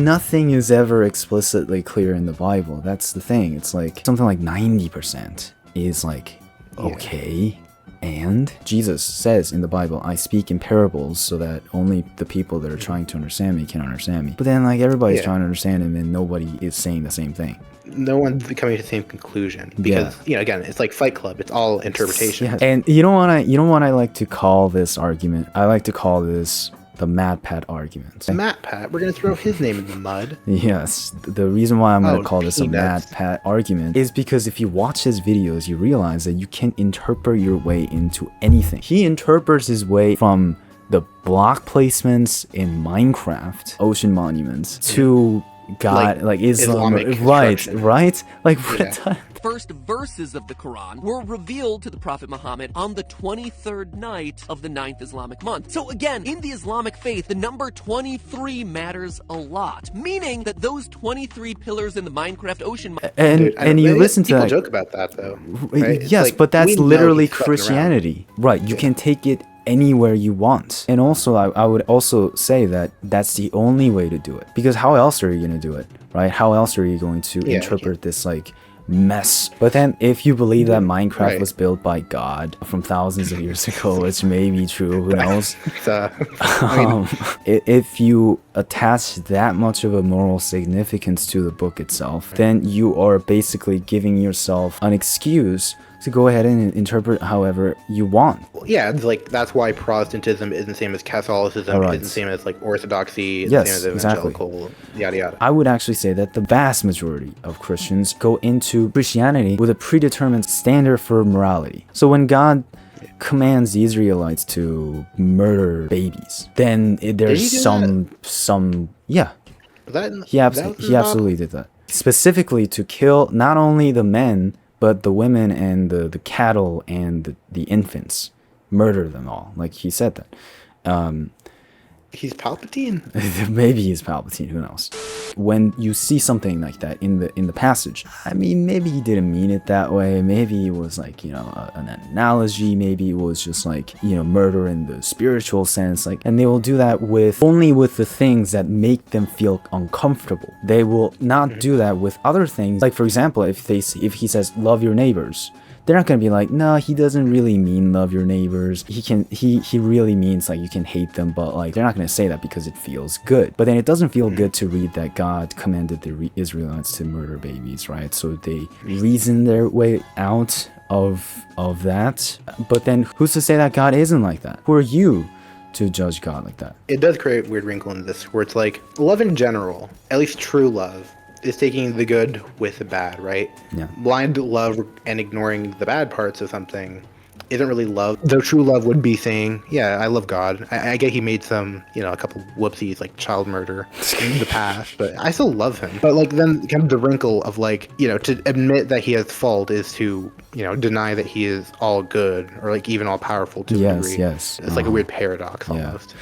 nothing is ever explicitly clear in the Bible. That's the thing. It's like something like 90% is like, okay. And Jesus says in the Bible, I speak in parables so that only the people that are trying to understand me can understand me. But then like everybody's trying to understand him and nobody is saying the same thing. No one's coming to the same conclusion because again, it's like Fight Club. It's all interpretation. Yeah. And you know what I like to call this argument? I like to call this the MATPAT argument. MATPAT, we're gonna throw his name in the mud. Yes, the reason why I'm gonna call this a MATPAT argument is because if you watch his videos, you realize that you can interpret your way into anything. He interprets his way from the block placements in Minecraft, ocean monuments, to God, like Islam, right? Like what? First verses of the Quran were revealed to the Prophet Muhammad on the 23rd night of the 9th Islamic month. So again, in the Islamic faith, the number 23 matters a lot, meaning that those 23 pillars in the Minecraft ocean... And you listen to people joke about that, though. Right? Yes, like, but that's literally Christianity. Right, you can take it anywhere you want. And also, I would also say that that's the only way to do it. Because how else are you going to do it, right? How else are you going to interpret this, like, mess? But then if you believe that Minecraft was built by God from thousands of years ago, which may be true, who knows? If you attach that much of a moral significance to the book itself, then you are basically giving yourself an excuse to go ahead and interpret however you want. Yeah, like that's why Protestantism isn't the same as Catholicism, isn't the same as like Orthodoxy, isn't the same as evangelical, yada yada. I would actually say that the vast majority of Christians go into Christianity with a predetermined standard for morality. So when God commands the Israelites to murder babies, then there's he absolutely did that. Specifically to kill not only the men, but the women and the cattle and the infants, murder them all. Like he said that. He's Palpatine? Maybe he's Palpatine, who knows? When you see something like that in the passage, I mean, maybe he didn't mean it that way. Maybe it was like, an analogy. Maybe it was just like, murder in the spiritual sense. Like, and they will do that only with the things that make them feel uncomfortable. They will not do that with other things. Like, for example, if he says, love your neighbors, they're not gonna be like, no, he doesn't really mean love your neighbors. He really means like you can hate them, but like they're not gonna say that because it feels good. But then it doesn't feel good to read that God commanded the Israelites to murder babies, right? So they reason their way out of that. But then who's to say that God isn't like that? Who are you to judge God like that? It does create a weird wrinkle in this, where it's like love in general, at least true love, is taking the good with the bad, right? Yeah. Blind love and ignoring the bad parts of something isn't really love. Though true love would be saying, yeah, I love God. I get he made some, a couple whoopsies, like child murder in the past, but I still love him. But like then kind of the wrinkle of like, to admit that he has fault is to, deny that he is all good or like even all powerful to a degree. Yes. It's like a weird paradox almost.